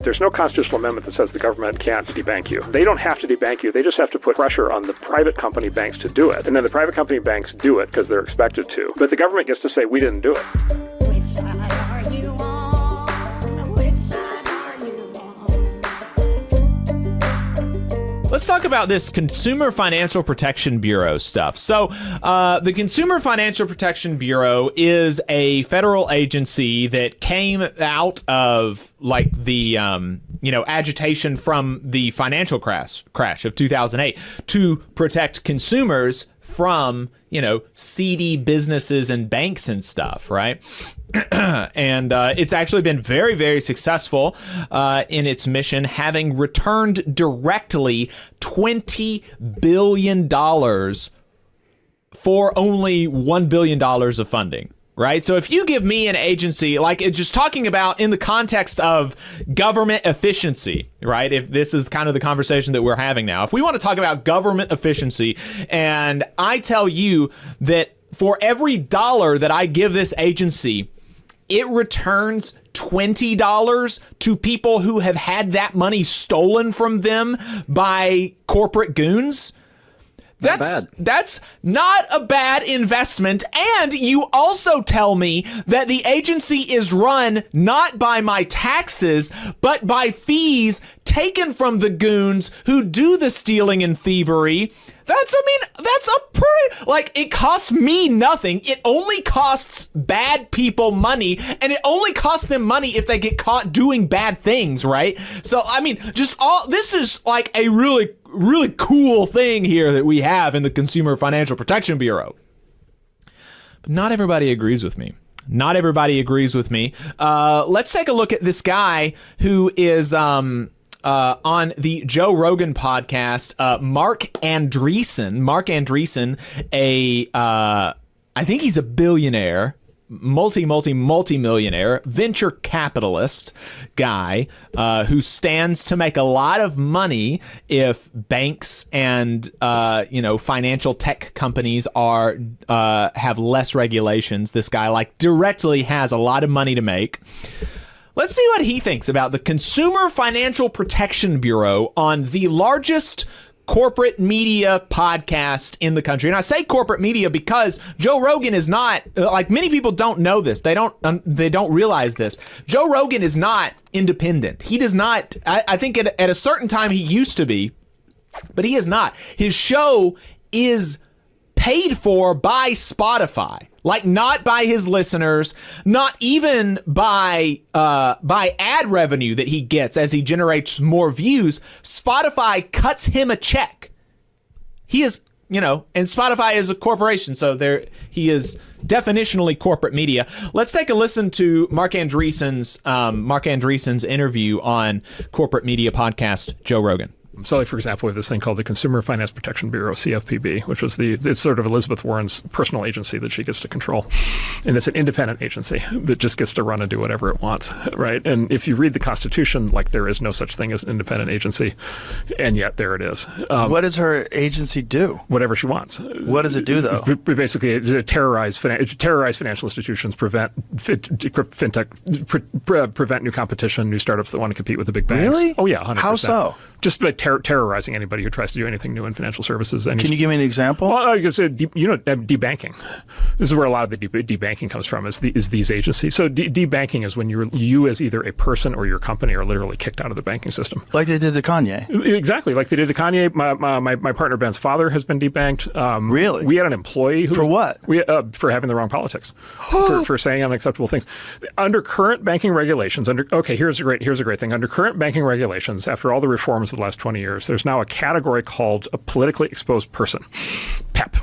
There's no constitutional amendment that says the government can't debank you. They don't have to debank you. They just have to put pressure on the private company banks to do it. And then the private company banks do it because they're expected to. But the government gets to say, we didn't do it. Which side are you on? Which side are you on? Let's talk about this Consumer Financial Protection Bureau stuff. So the Consumer Financial Protection Bureau is a federal agency that came out of like the agitation from the financial crash of 2008 to protect consumers from seedy businesses and banks and stuff, right? And it's actually been very, very successful in its mission, having returned directly $20 billion for only $1 billion of funding. Right. So if you give me an agency, like it's just talking about in the context of government efficiency, right? If this is kind of the conversation that we're having now, if we want to talk about government efficiency, and I tell you that for every dollar that I give this agency, it returns $20 to people who have had that money stolen from them by corporate goons. That's not a bad investment. And you also tell me that the agency is run not by my taxes, but by fees taken from the goons who do the stealing and thievery. That's a pretty, it costs me nothing. It only costs bad people money, and it only costs them money if they get caught doing bad things, right? So, this is like a really, really cool thing here that we have in the Consumer Financial Protection Bureau. But not everybody agrees with me. Not everybody agrees with me. Let's take a look at this guy who is on the Joe Rogan podcast, Marc Andreeson. Marc Andreeson, I think he's a billionaire, multi-millionaire, venture capitalist guy who stands to make a lot of money if banks and financial tech companies have less regulations. This guy directly has a lot of money to make. Let's see what he thinks about the Consumer Financial Protection Bureau on the largest corporate media podcast in the country. And I say corporate media because Joe Rogan is not, many people don't know this. They don't realize this. Joe Rogan is not independent. He does not, I think at a certain time he used to be, but he is not. His show is paid for by Spotify. Not by his listeners, not even by ad revenue that he gets as he generates more views. Spotify cuts him a check. He is, and Spotify is a corporation, so he is definitionally corporate media. Let's take a listen to Marc Andreeson's interview on corporate media podcast Joe Rogan. So, for example, we have this thing called the Consumer Finance Protection Bureau, CFPB, which was it's sort of Elizabeth Warren's personal agency that she gets to control. And it's an independent agency that just gets to run and do whatever it wants, right? And if you read the Constitution, there is no such thing as an independent agency, and yet there it is. What does her agency do? Whatever she wants. What does it do, though? Basically, terrorize financial institutions, prevent fintech, prevent new competition, new startups that want to compete with the big banks. Really? Oh, yeah, 100%. How so? Just by terrorizing anybody who tries to do anything new in financial services. And can you give me an example? Well, I guess debanking. This is where a lot of the debanking comes from. Is these agencies. So debanking is when you as either a person or your company are literally kicked out of the banking system. Like they did to Kanye. Exactly, like they did to Kanye. My partner Ben's father has been debanked. Really? We had an employee who for what? For having the wrong politics, for saying unacceptable things. Under current banking regulations, here's a great thing. Under current banking regulations, after all the reforms of the last 20 years, there's now a category called a politically exposed person, PEP.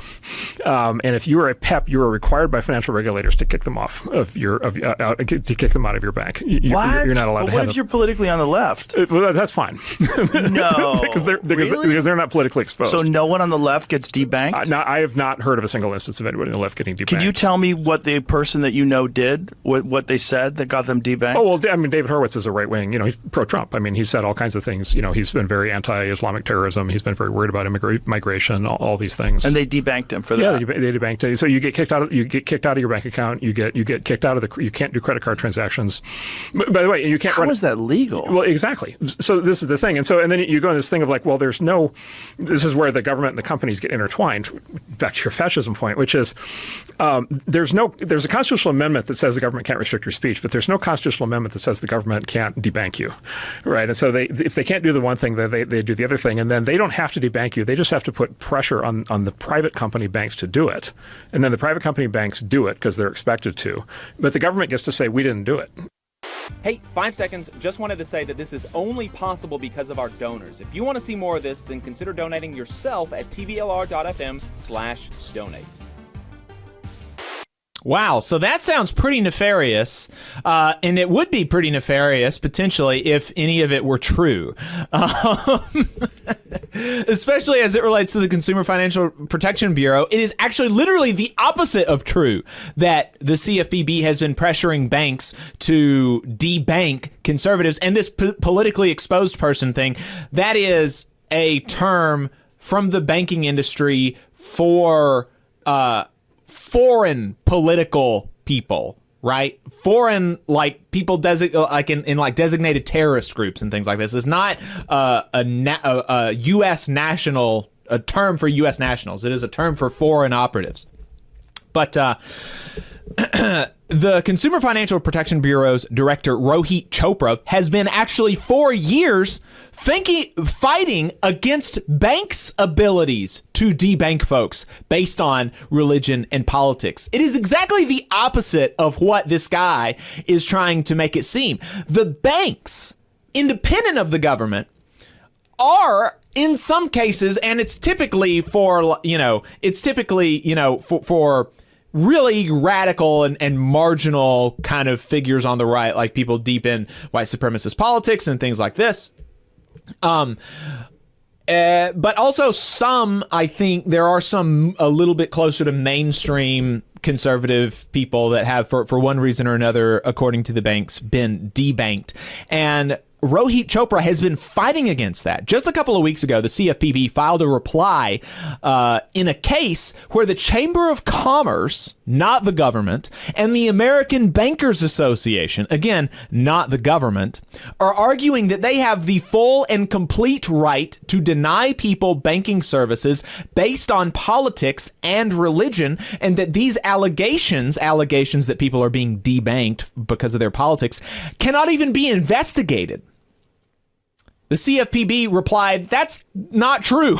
And if you are a PEP, you are required by financial regulators to kick them off of to kick them out of your bank. You're not allowed to have them. What if you're politically on the left? Well, that's fine. No, because they're not politically exposed. So no one on the left gets debanked? No, I have not heard of a single instance of anybody on the left getting debanked. Can you tell me what the person that you know did, what they said that got them debanked? Oh, well, David Horowitz is a right wing. He's pro-Trump. He's said all kinds of things. He's been very anti-Islamic terrorism. He's been very worried about migration, all these things. And they debanked him for that? Yeah, They debanked you. So you get kicked out of your bank account. You get kicked out of you can't do credit card transactions. By the way, you can't. How is that legal? Well, exactly. So this is the thing, and then you go into this thing of like, well, there's no. This is where the government and the companies get intertwined. Back to your fascism point, which is there's a constitutional amendment that says the government can't restrict your speech, but there's no constitutional amendment that says the government can't debank you, right? And so if they can't do the one thing, they do the other thing, and then they don't have to debank you. They just have to put pressure on the private company banks to do it, and then the private company banks do it because they're expected to, but the government gets to say we didn't do it. Hey, 5 seconds. Just wanted to say that this is only possible because of our donors. If you want to see more of this, then consider donating yourself at tvlr.fm/donate. Wow, so that sounds pretty nefarious, and it would be pretty nefarious, potentially, if any of it were true. Especially as it relates to the Consumer Financial Protection Bureau. It is actually literally the opposite of true that the CFPB has been pressuring banks to debank conservatives. And this politically exposed person thing, that is a term from the banking industry for foreign political people, right? Foreign, like people like in like designated terrorist groups and things like this. It's not a U.S. national, a term for U.S. nationals. It is a term for foreign operatives. But the Consumer Financial Protection Bureau's director, Rohit Chopra, has been actually for years fighting against banks' abilities to debank folks based on religion and politics. It is exactly the opposite of what this guy is trying to make it seem. The banks, independent of the government, are in some cases, and it's typically for really radical and marginal kind of figures on the right, like people deep in white supremacist politics and things like this. But also I think there are some a little bit closer to mainstream conservative people that have, for one reason or another, according to the banks, been debanked. And Rohit Chopra has been fighting against that. Just a couple of weeks ago, the CFPB filed a reply in a case where the Chamber of Commerce, not the government, and the American Bankers Association, again, not the government, are arguing that they have the full and complete right to deny people banking services based on politics and religion, and that these allegations that people are being debanked because of their politics, cannot even be investigated. The CFPB replied, that's not true.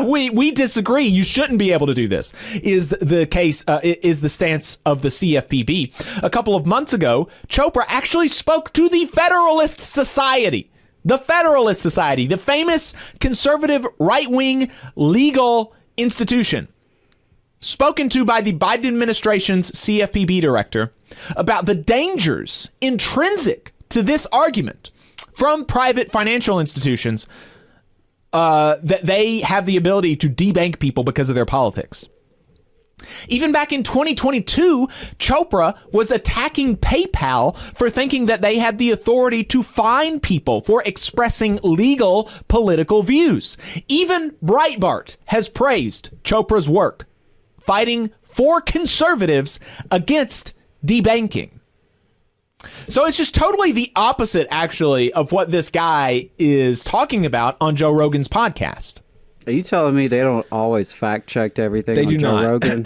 We disagree. You shouldn't be able to do this, is the case, is the stance of the CFPB. A couple of months ago, Chopra actually spoke to the Federalist Society. The Federalist Society, the famous conservative right-wing legal institution, spoken to by the Biden administration's CFPB director about the dangers intrinsic to this argument from private financial institutions that they have the ability to debank people because of their politics. Even back in 2022, Chopra was attacking PayPal for thinking that they had the authority to fine people for expressing legal political views. Even Breitbart has praised Chopra's work fighting for conservatives against debanking. So it's just totally the opposite, actually, of what this guy is talking about on Joe Rogan's podcast. Are you telling me they don't always fact check everything They on do Joe not. Rogan?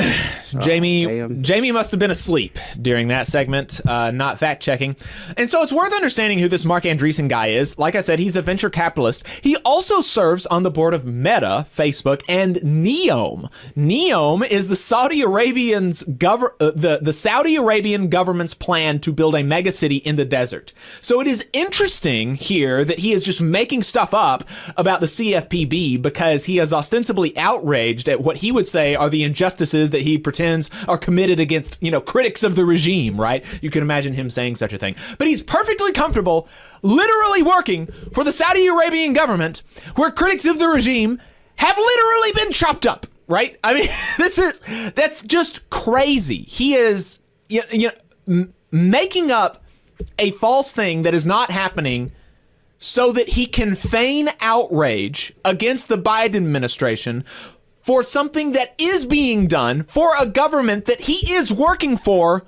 Jamie must have been asleep during that segment, not fact checking. And so it's worth understanding who this Marc Andreeson guy is. Like I said, he's a venture capitalist. He also serves on the board of Meta, Facebook, and Neom. Neom is the Saudi the Saudi Arabian government's plan to build a megacity in the desert. So it is interesting here that he is just making stuff up about the CFPB because he is ostensibly outraged at what he would say are the injustices that he pretends are committed against, critics of the regime, right? You can imagine him saying such a thing. But he's perfectly comfortable literally working for the Saudi Arabian government where critics of the regime have literally been chopped up, right? I mean, that's just crazy. He is making up a false thing that is not happening so that he can feign outrage against the Biden administration for something that is being done for a government that he is working for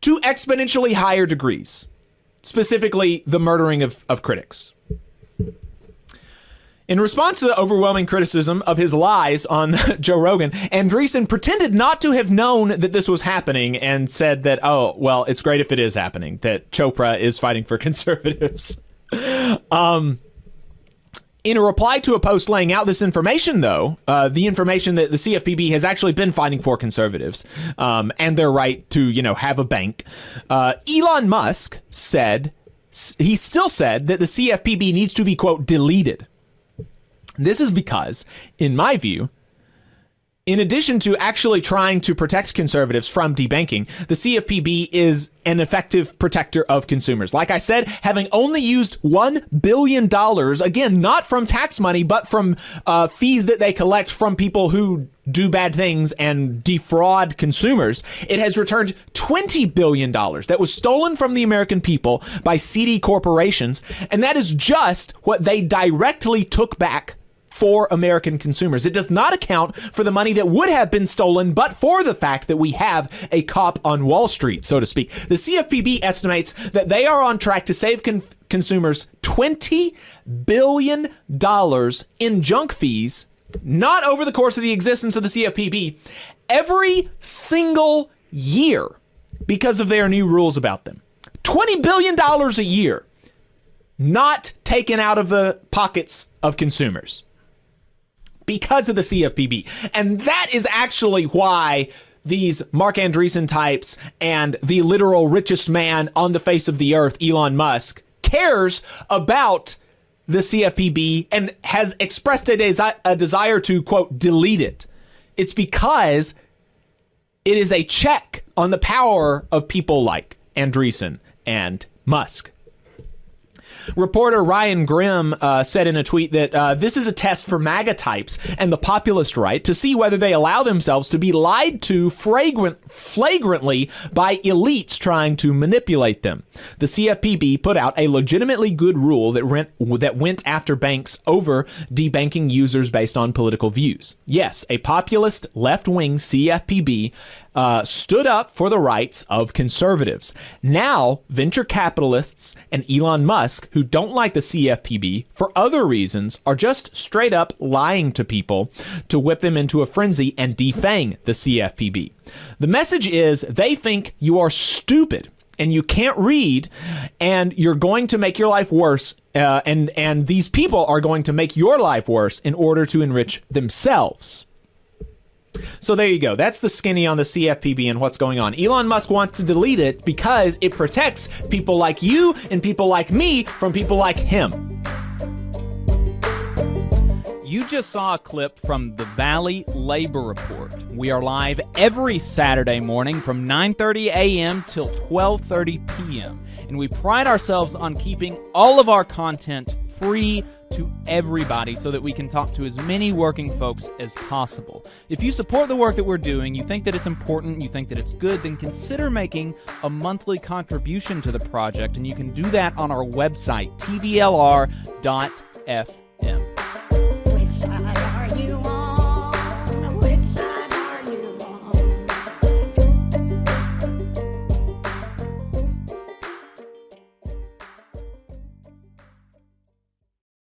to exponentially higher degrees, specifically the murdering of critics. In response to the overwhelming criticism of his lies on Joe Rogan, Andreeson pretended not to have known that this was happening and said that, oh, well, it's great if it is happening, that Chopra is fighting for conservatives. In a reply to a post laying out this information, though, the information that the CFPB has actually been fighting for conservatives and their right to, have a bank, Elon Musk said, he still said that the CFPB needs to be, quote, deleted. This is because, in my view, in addition to actually trying to protect conservatives from debanking, the CFPB is an effective protector of consumers. Like I said, having only used $1 billion, again, not from tax money, but from fees that they collect from people who do bad things and defraud consumers, it has returned $20 billion that was stolen from the American people by seedy corporations. And that is just what they directly took back for American consumers. It does not account for the money that would have been stolen, but for the fact that we have a cop on Wall Street, so to speak. The CFPB estimates that they are on track to save consumers $20 billion in junk fees, not over the course of the existence of the CFPB, every single year because of their new rules about them. $20 billion a year, not taken out of the pockets of consumers, because of the CFPB. And that is actually why these Marc Andreeson types and the literal richest man on the face of the earth, Elon Musk, cares about the CFPB and has expressed a desire to, quote, delete it. It's because it is a check on the power of people like Andreeson and Musk. Reporter Ryan Grimm said in a tweet that this is a test for MAGA types and the populist right to see whether they allow themselves to be lied to flagrantly by elites trying to manipulate them. The CFPB put out a legitimately good rule that went after banks over debanking users based on political views. Yes, a populist left-wing CFPB stood up for the rights of conservatives. Now, venture capitalists and Elon Musk, who don't like the CFPB for other reasons, are just straight up lying to people to whip them into a frenzy and defang the CFPB. The message is they think you are stupid and you can't read and you're going to make your life worse, and these people are going to make your life worse in order to enrich themselves. So there you go. That's the skinny on the CFPB and what's going on. Elon Musk wants to delete it because it protects people like you and people like me from people like him. You just saw a clip from the Valley Labor Report. We are live every Saturday morning from 9:30 a.m. till 12:30 p.m. And we pride ourselves on keeping all of our content free to everybody so that we can talk to as many working folks as possible. If you support the work that we're doing, you think that it's important, you think that it's good, then consider making a monthly contribution to the project, and you can do that on our website, tvlr.fm.